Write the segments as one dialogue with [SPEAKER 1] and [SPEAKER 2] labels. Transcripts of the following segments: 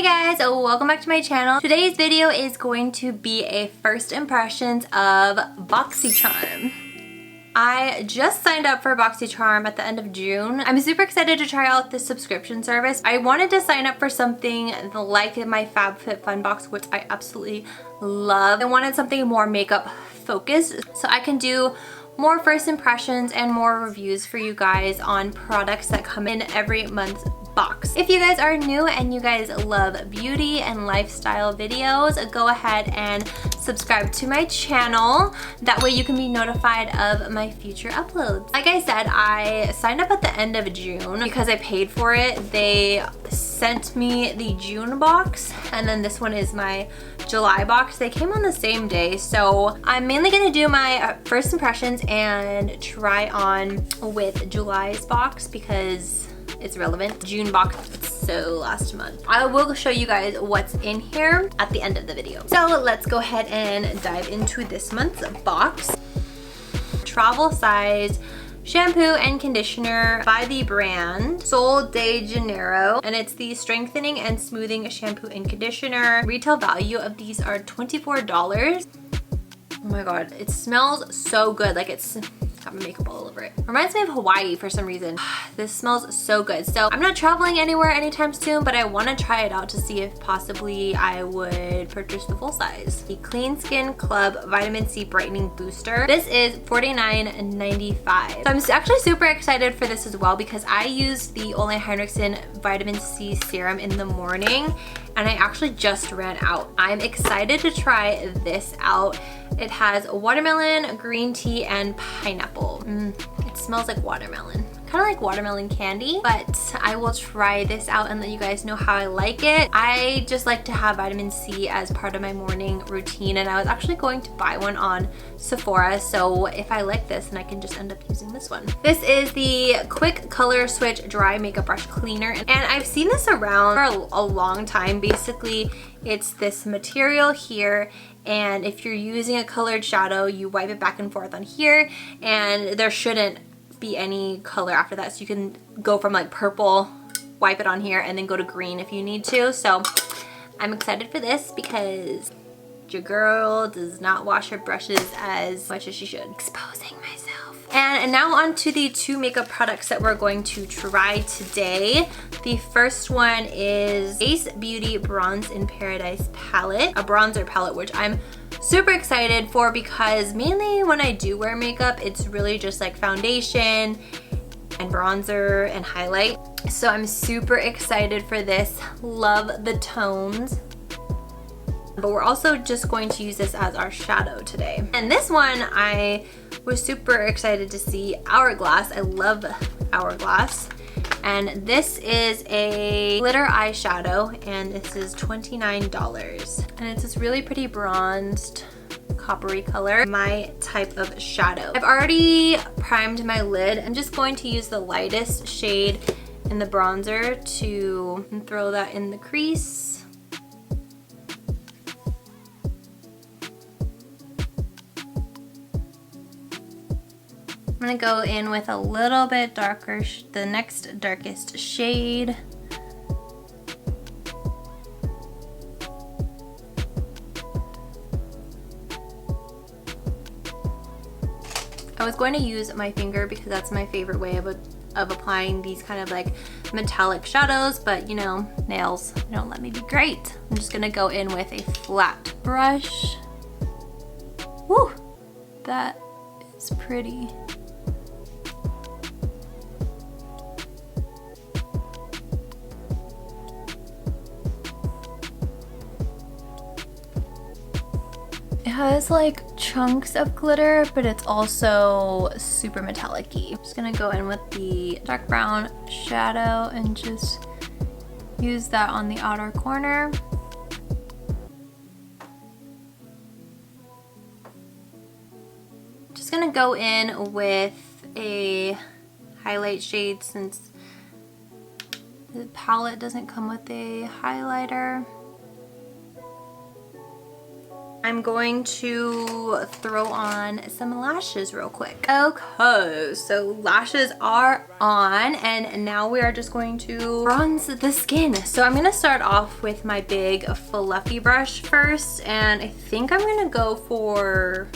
[SPEAKER 1] Hey guys, welcome back to my channel. Today's video is going to be a first impressions of Boxycharm. I just signed up for Boxycharm at the end of June. I'm super excited to try out this subscription service. I wanted to sign up for something like my FabFitFun box, which I absolutely love. I wanted something more makeup focused so I can do more first impressions and more reviews for you guys on products that come in every month's box. If you guys are new and you guys love beauty and lifestyle videos, go ahead and subscribe to my channel. That way you can be notified of my future uploads. Like I said, I signed up at the end of June because I paid for it. They sent me the June box and then this one is my July box. They came on the same day, so I'm mainly gonna do my first impressions and try on with July's box because it's relevant. June box, it's so last month. I will show you guys what's in here at the end of the video. So let's go ahead and dive into this month's box. Travel size shampoo and conditioner by the brand Sol de Janeiro, and it's the strengthening and smoothing shampoo and conditioner. Retail value of these are $24. Oh my god, it smells so good. Like it's got my makeup all over it. Reminds me of Hawaii for some reason. This smells so good. So I'm not traveling anywhere anytime soon, but I want to try it out to see if possibly I would purchase the full size. The Clean Skin Club Vitamin C Brightening Booster. This is $49.95. So I'm actually super excited for this as well because I used the Ole Henriksen Vitamin C Serum in the morning and I actually just ran out. I'm excited to try this out. It has watermelon, green tea, and pineapple. It smells like watermelon. Kind of like watermelon candy, but I will try this out and let you guys know how I like it. I just like to have vitamin C as part of my morning routine, and I was actually going to buy one on Sephora, so if I like this, then I can just end up using this one. This is the Quick Color Switch Dry Makeup Brush Cleaner, and I've seen this around for a long time. Basically, it's this material here, and if you're using a colored shadow, you wipe it back and forth on here, and there shouldn't be any color after that, so you can go from like purple, wipe it on here, and then go to green if you need to. So I'm excited for this because your girl does not wash her brushes as much as she should. Exposing myself. And now on to the two makeup products that we're going to try today. The first one is Ace Beauty Bronze in Paradise palette, a bronzer palette, which I'm super excited for because mainly when I do wear makeup, it's really just like foundation and bronzer and highlight. So I'm super excited for this. Love the tones. But we're also just going to use this as our shadow today. And this one, I was super excited to see Hourglass. I love Hourglass. And this is a glitter eyeshadow, and this is $29. And it's this really pretty bronzed coppery color, my type of shadow. I've already primed my lid. I'm just going to use the lightest shade in the bronzer to throw that in the crease. I'm gonna go in with a little bit darker, the next darkest shade. I was going to use my finger because that's my favorite way of applying these kind of like metallic shadows, but you know, nails don't let me be great. I'm just gonna go in with a flat brush. Woo! That is pretty. It has like chunks of glitter, but it's also super metallic-y. I'm just gonna go in with the dark brown shadow and just use that on the outer corner. Just gonna go in with a highlight shade since the palette doesn't come with a highlighter. I'm going to throw on some lashes real quick. Okay, so lashes are on, and now we are just going to bronze the skin. So I'm gonna start off with my big fluffy brush first, and I think I'm gonna go for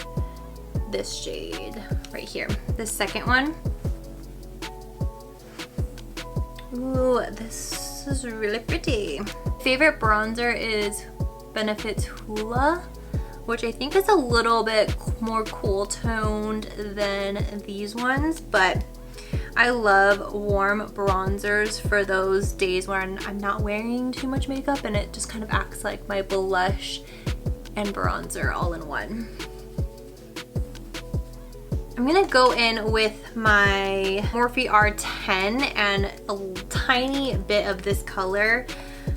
[SPEAKER 1] this shade right here, the second one. Ooh, this is really pretty. Favorite bronzer is Benefit's Hoola, which I think is a little bit more cool toned than these ones, but I love warm bronzers for those days when I'm not wearing too much makeup and it just kind of acts like my blush and bronzer all in one. I'm gonna go in with my Morphe R10 and a tiny bit of this color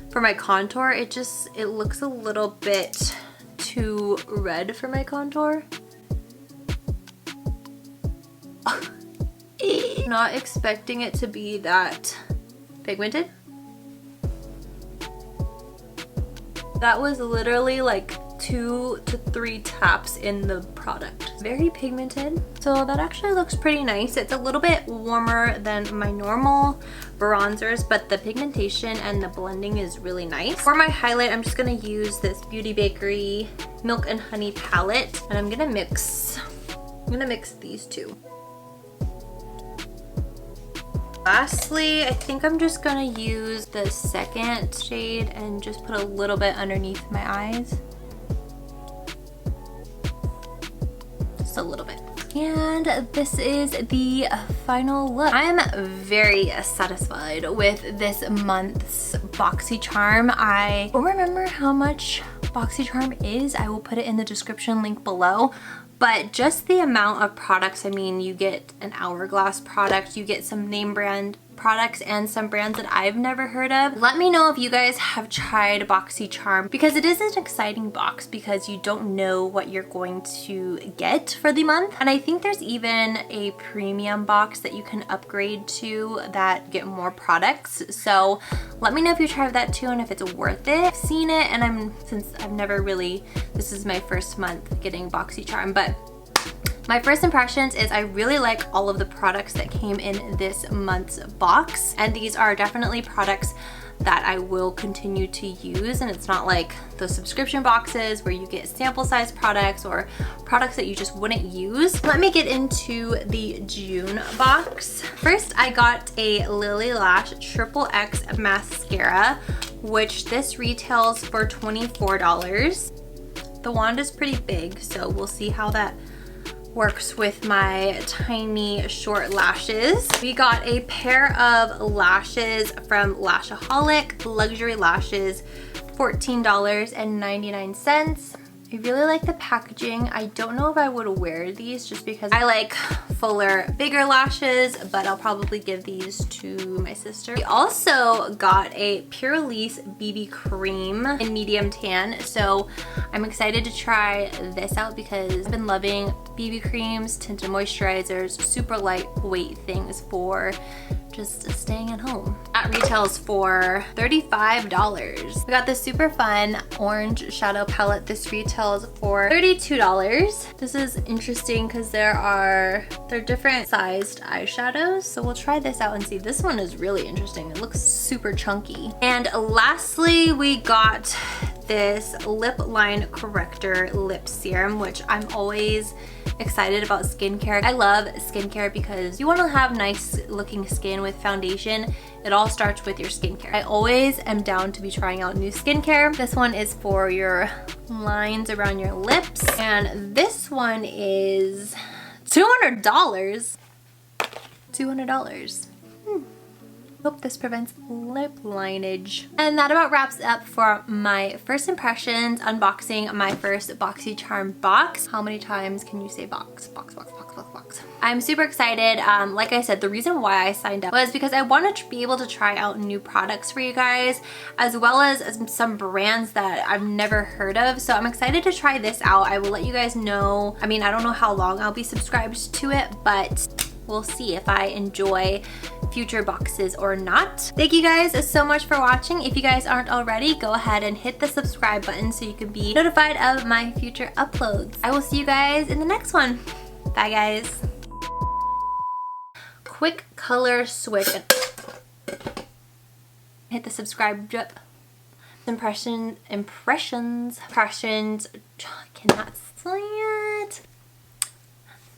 [SPEAKER 1] for my contour. It looks a little bit too red for my contour. Not expecting it to be that pigmented. That was literally like 2 to 3 taps in the product. Very pigmented, so that actually looks pretty nice. It's a little bit warmer than my normal bronzers, but the pigmentation and the blending is really nice. For my highlight, I'm just gonna use this Beauty Bakery Milk and Honey palette, and I'm gonna mix these two. Lastly, I think I'm just gonna use the second shade and just put a little bit underneath my eyes. Just a little bit. And this is the final look. I'm very satisfied with this month's Boxycharm. I don't remember how much Boxycharm is. I will put it in the description link below. But just the amount of products, I mean, you get an Hourglass product, you get some name brand products and some brands that I've never heard of. Let me know if you guys have tried Boxycharm, because it is an exciting box because you don't know what you're going to get for the month. And I think there's even a premium box that you can upgrade to that get more products. So let me know if you tried that too and if it's worth it. I've seen it, and since I've never really, this is my first month getting Boxycharm, but my first impressions is I really like all of the products that came in this month's box, and these are definitely products that I will continue to use, and it's not like those subscription boxes where you get sample size products or products that you just wouldn't use. Let me get into the June box. First, I got a Lilly Lash XXX mascara, which this retails for $24. The wand is pretty big, so we'll see how that works with my tiny short lashes. We got a pair of lashes from Lashaholic, luxury lashes, $14.99. I really like the packaging. I don't know if I would wear these just because I like fuller, bigger lashes, but I'll probably give these to my sister. We also got a Purlisse BB cream in medium tan, so I'm excited to try this out because I've been loving BB creams, tinted moisturizers, super lightweight things for just staying at home. That retails for $35. We got this super fun orange shadow palette. This retails for $32. This is interesting because they're different sized eyeshadows. So we'll try this out and see. This one is really interesting. It looks super chunky. And lastly, we got this lip line corrector lip serum, which I'm always excited about skincare. I love skincare because you want to have nice looking skin with foundation. It all starts with your skincare. I always am down to be trying out new skincare. This one is for your lines around your lips, and this one is $200. $200. Hope this prevents lip lineage. And that about wraps up for my first impressions unboxing my first Boxycharm box. How many times can you say box? Box, box, box, box, box. I'm super excited. Like I said, the reason why I signed up was because I wanted to be able to try out new products for you guys, as well as some brands that I've never heard of. So I'm excited to try this out. I will let you guys know. I mean, I don't know how long I'll be subscribed to it, but we'll see if I enjoy future boxes or not. Thank you guys so much for watching. If you guys aren't already, go ahead and hit the subscribe button so you can be notified of my future uploads. I will see you guys in the next one. Bye guys. Quick color switch. Hit the subscribe. Impressions. I cannot say it.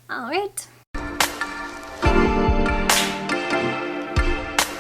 [SPEAKER 1] All right.